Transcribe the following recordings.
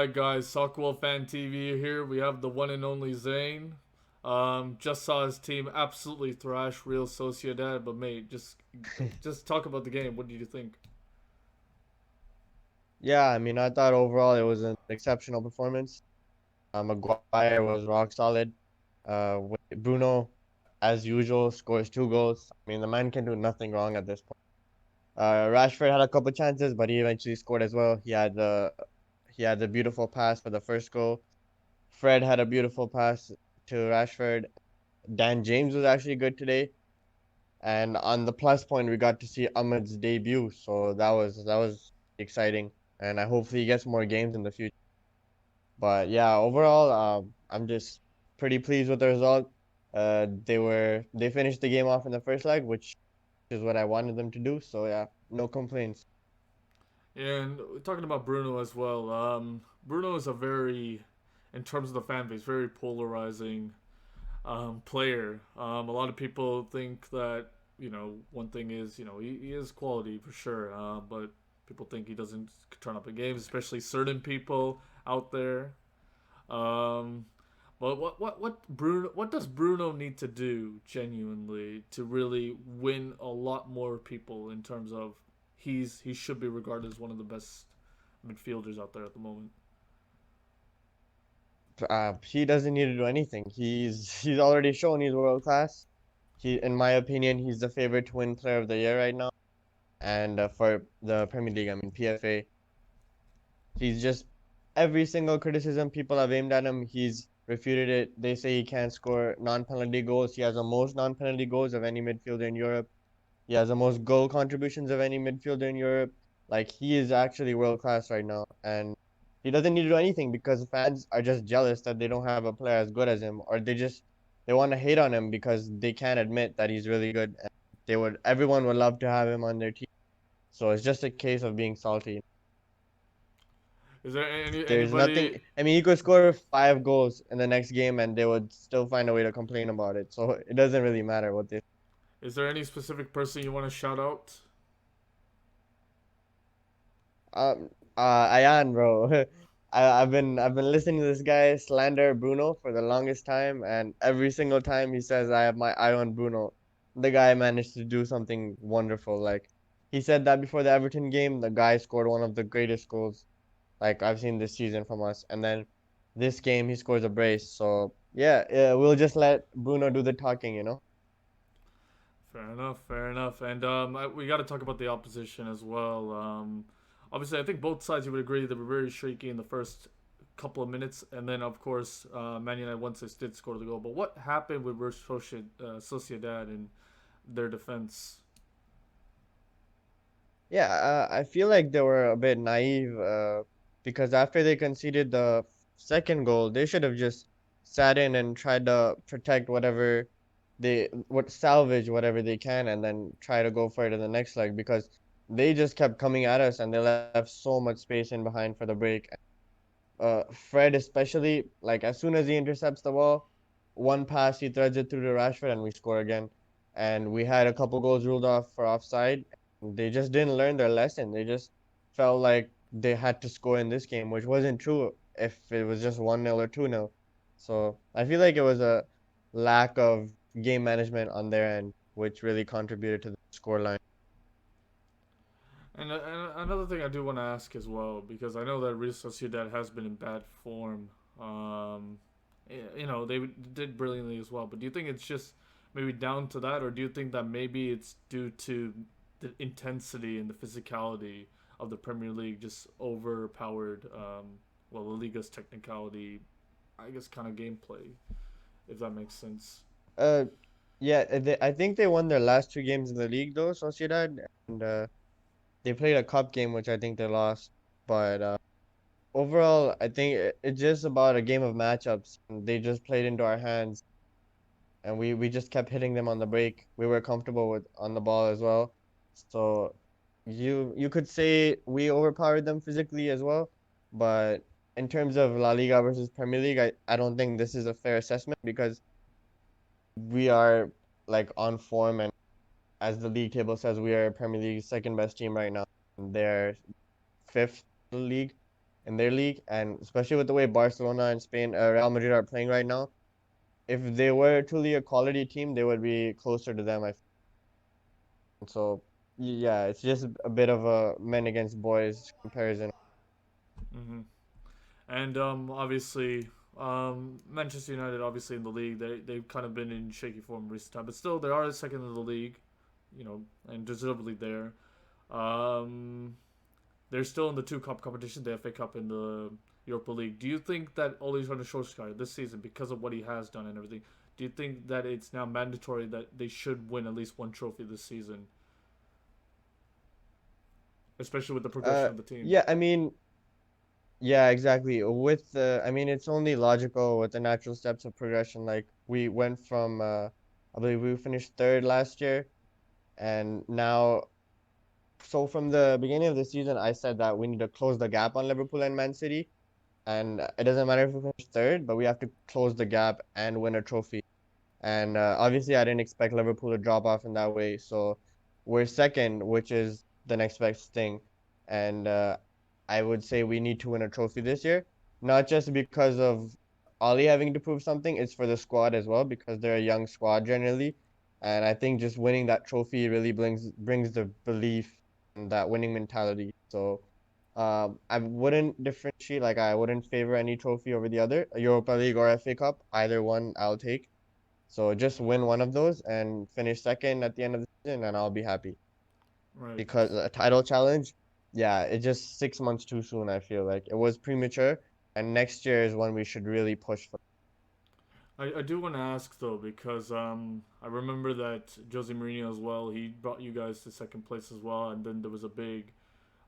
Alright guys, Soccerworld Fan TV here. We have the one and only Zain. Just saw his team absolutely thrash Real Sociedad, but mate, just talk about the game. What did you think? Yeah, I mean, I thought overall it was an exceptional performance. Maguire was rock solid. Bruno, as usual, scores 2 goals. I mean, the man can do nothing wrong at this point. Rashford had a couple chances, but he eventually scored as well. He had the beautiful pass for the first goal. Fred had a beautiful pass to Rashford. Dan James was actually good today. And on the plus point, we got to see Ahmed's debut, so that was exciting. And I hopefully he gets more games in the future. But yeah, overall, I'm just pretty pleased with the result. They finished the game off in the first leg, which is what I wanted them to do. So yeah, no complaints. And talking about Bruno as well. Bruno is a very, in terms of the fan base, very polarizing player. A lot of people think that one thing is he is quality for sure, but people think he doesn't turn up in games, especially certain people out there. Um, but what does Bruno need to do genuinely to really win a lot more people in terms of he should be regarded as one of the best midfielders out there at the moment. He doesn't need to do anything. He's already shown he's world class. In my opinion, he's the favorite to win Player of the Year right now. And for the Premier League, I mean PFA, he's just every single criticism people have aimed at him, he's refuted it. They say he can't score non-penalty goals. He has the most non-penalty goals of any midfielder in Europe. He has the most goal contributions of any midfielder in Europe. Like he is actually world class right now, and he doesn't need to do anything because fans are just jealous that they don't have a player as good as him, or they want to hate on him because they can't admit that he's really good. And everyone would love to have him on their team. So it's just a case of being salty. Is there There's anybody? nothing. I mean, he could score 5 goals in the next game, and they would still find a way to complain about it. So it doesn't really matter what they. Is there any specific person you want to shout out? Ayan, bro. I've been listening to this guy slander Bruno for the longest time, and every single time he says I have my eye on Bruno, the guy managed to do something wonderful. Like he said that before the Everton game, the guy scored one of the greatest goals like I've seen this season from us, and then this game he scores a brace. So yeah, we'll just let Bruno do the talking. Fair enough, fair enough. And we got to talk about the opposition as well. Obviously, I think both sides you would agree they were very shaky in the first couple of minutes, and then of course, Man United once they did score the goal. But what happened with Sociedad and their defense? Yeah, I feel like they were a bit naive because after they conceded the second goal, they should have just sat in and tried to protect what salvage whatever they can and then try to go for it in the next leg because they just kept coming at us and they left so much space in behind for the break. Fred especially, like as soon as he intercepts the ball, one pass he threads it through to Rashford and we score again. And we had a couple goals ruled off for offside. They just didn't learn their lesson. They just felt like they had to score in this game, which wasn't true if it was just 1-0 or 2-0. So I feel like it was a lack of game management on their end, which really contributed to the scoreline. And another thing I do want to ask as well, because I know that Real Sociedad has been in bad form. They did brilliantly as well. But do you think it's just maybe down to that, or do you think that maybe it's due to the intensity and the physicality of the Premier League just overpowered, the Liga's technicality, I guess, kind of gameplay, if that makes sense. Uh, yeah, I think they won their last 2 games in the league though, Sociedad, and they played a cup game which I think they lost. But overall, I think it's just about a game of matchups. And they just played into our hands, and we just kept hitting them on the break. We were comfortable with on the ball as well. So you could say we overpowered them physically as well. But in terms of La Liga versus Premier League, I don't think this is a fair assessment because we are like on form, and as the league table says, we are Premier League's second best team right now. And they're fifth in the league. in their league, and especially with the way Barcelona and Spain, Real Madrid are playing right now. If they were truly a quality team, they would be closer to them. I feel. So yeah, it's just a bit of a men against boys comparison. Hmm. And obviously, Manchester United, obviously in the league, they've kind of been in shaky form recent time, but still they are second in the league, you know, and deservedly there. Um, they're still in the two cup competition, the FA Cup and the Europa League. Do you think that Ole Gunnar Solskjaer this season, because of what he has done and everything, do you think that it's now mandatory that they should win at least one trophy this season, especially with the progression of the team? Yeah, I mean, yeah, exactly. With the, I mean, it's only logical with the natural steps of progression. Like we went from, I believe we finished third last year, and now, so from the beginning of the season, I said that we need to close the gap on Liverpool and Man City, and it doesn't matter if we finish third, but we have to close the gap and win a trophy. And obviously, I didn't expect Liverpool to drop off in that way. So we're second, which is the next best thing. And I would say we need to win a trophy this year, not just because of Ollie having to prove something, it's for the squad as well, because they're a young squad generally. And I think just winning that trophy really brings the belief and that winning mentality. So I wouldn't differentiate, like I wouldn't favor any trophy over the other, Europa League or FA Cup. Either one I'll take. So just win one of those and finish second at the end of the season, and I'll be happy. Right. Because a title challenge, yeah, it's just 6 months too soon. I feel like it was premature, and next year is when we should really push for. I do want to ask though because I remember that Jose Mourinho as well. He brought you guys to second place as well, and then there was a big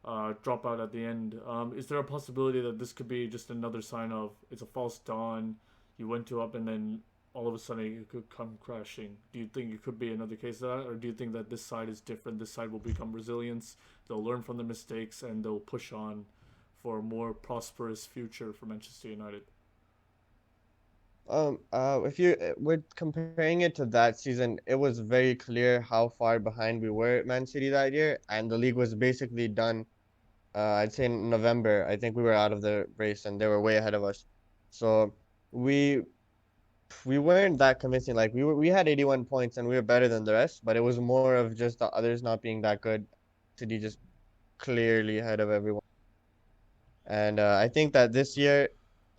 dropout at the end. Is there a possibility that this could be just another sign of it's a false dawn? You went to up and then all of a sudden it could come crashing. Do you think it could be another case of that, or do you think that this side is different? This side will become resilience. They'll learn from their mistakes and they'll push on for a more prosperous future for Manchester United. If you We're comparing it to that season, it was very clear how far behind we were at Man City that year, and the league was basically done. I'd say in November. I think we were out of the race, and they were way ahead of us. So we we weren't that convincing. Like we had 81 points and we were better than the rest, but it was more of just the others not being that good. City just clearly ahead of everyone. And I think that this year,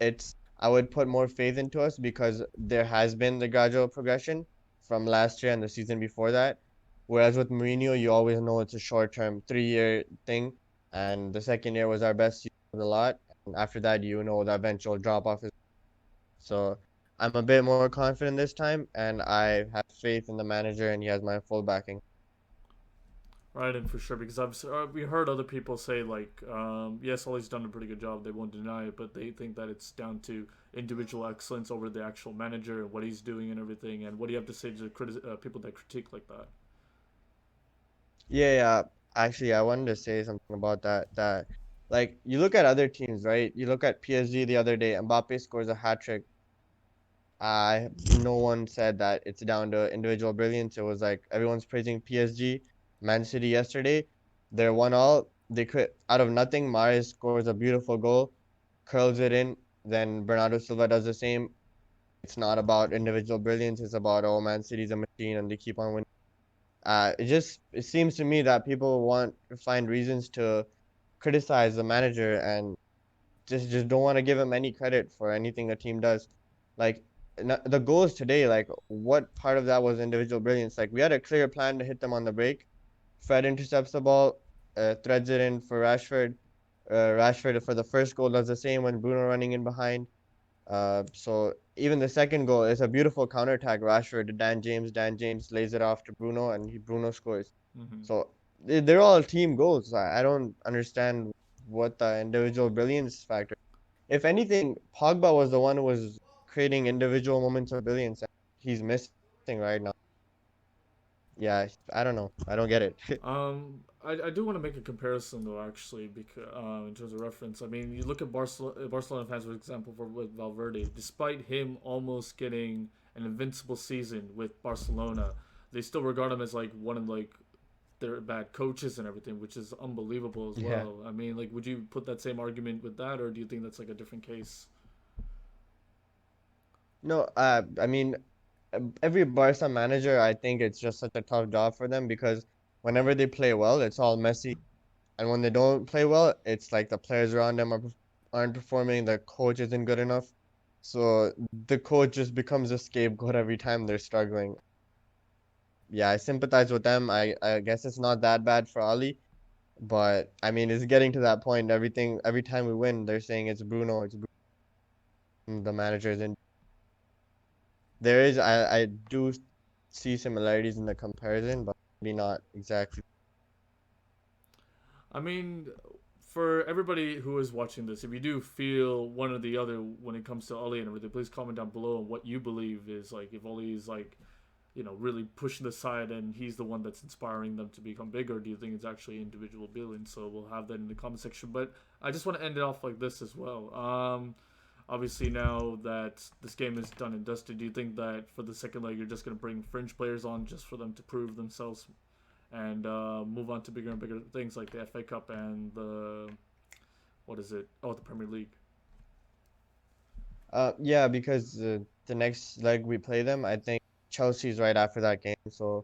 I would put more faith into us because there has been the gradual progression from last year and the season before that. Whereas with Mourinho, you always know it's a short-term 3-year thing, and the second year was our best season of the lot. And after that, you know the eventual drop off is. So I'm a bit more confident this time, and I have faith in the manager, and he has my full backing. Right, and for sure, because we heard other people say like, yes, Ollie's done a pretty good job. They won't deny it, but they think that it's down to individual excellence over the actual manager and what he's doing and everything. And what do you have to say to people that critique like that? Yeah, yeah. Actually, I wanted to say something about that. Like, you look at other teams, right? You look at PSG the other day, Mbappe scores a hat trick. No one said that it's down to individual brilliance. It was like everyone's praising PSG, Man City yesterday. They're 1-1. They could out of nothing. Mahrez scores a beautiful goal, curls it in. Then Bernardo Silva does the same. It's not about individual brilliance. It's about, oh, Man City's a machine and they keep on winning. It seems to me that people want to find reasons to criticize the manager and just don't want to give him any credit for anything the team does. Like the goals today, like what part of that was individual brilliance? Like we had a clear plan to hit them on the break. Fred intercepts the ball, threads it in for Rashford. Rashford for the first goal does the same when Bruno running in behind. So even the second goal is a beautiful counterattack. Rashford to Dan James. Dan James lays it off to Bruno, and Bruno scores. Hmm. So they're all team goals. I don't understand what the individual brilliance factor. If anything, Pogba was the one who was creating individual moments of brilliance, and he's missing right now. Yeah, I don't know. I don't get it. I do want to make a comparison though, actually, because in terms of reference, I mean, you look at Barcelona fans, for example, for with Valverde. Despite him almost getting an invincible season with Barcelona, they still regard him as like one of like they're bad coaches and everything, which is unbelievable as Yeah. well. I mean, like, would you put that same argument with that, or do you think that's like a different case? No, I mean, every Barca manager, I think it's just such a tough job for them because whenever they play well, it's all Messi, and when they don't play well, it's like the players around them aren't performing, the coach isn't good enough. So the coach just becomes a scapegoat every time they're struggling. Yeah, I sympathize with them. I guess it's not that bad for Ali, but I mean, it's getting to that point. Every time we win, they're saying it's Bruno, the managers, and I do see similarities in the comparison, but maybe not exactly. I mean, for everybody who is watching this, if you do feel one or the other when it comes to Oli and everything, please comment down below on what you believe is like if Oli is like, really pushing the side and he's the one that's inspiring them to become bigger. Do you think it's actually individual building? So we'll have that in the comment section. But I just want to end it off like this as well. Obviously, now that this game is done and dusted, do you think that for the second leg you're just going to bring fringe players on just for them to prove themselves and move on to bigger and bigger things like the FA Cup and the what is it? Oh, the Premier League. Yeah, because the next leg we play them, I think Chelsea's right after that game, so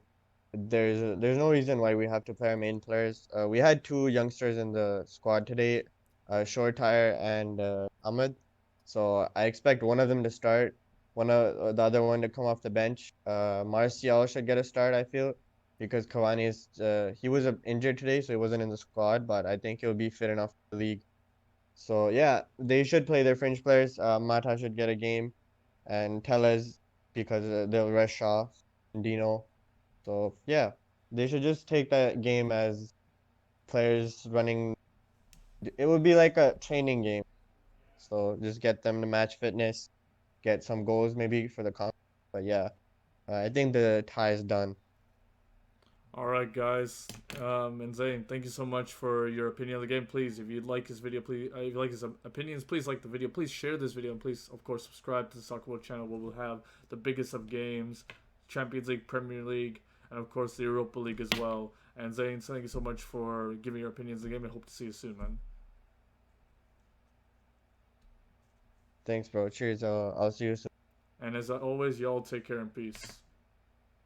there's no reason why we have to play our main players. We had two youngsters in the squad today, Shortire and Ahmed. So I expect one of them to start, one of the other one to come off the bench. Martial should get a start, I feel, because Cavani is he was injured today, so he wasn't in the squad, but I think he'll be fit enough for the league. So yeah, they should play their fringe players. Mata should get a game, and Tellez because they'll rest Shaw and Dino. So yeah, they should just take that game as players running. It would be like a training game. So just get them to match fitness, get some goals maybe for the con. But yeah, I think the tie is done. All right, guys, and Zain, thank you so much for your opinion on the game. Please, if you like his video, please, if you like his opinions, please like the video. Please share this video, and please, of course, subscribe to the Soccerworld channel, where we'll have the biggest of games, Champions League, Premier League, and of course the Europa League as well. And Zain, thank you so much for giving your opinions on the game. I hope to see you soon, man. Thanks, bro. Cheers. I'll see you soon. And as always, y'all take care and peace.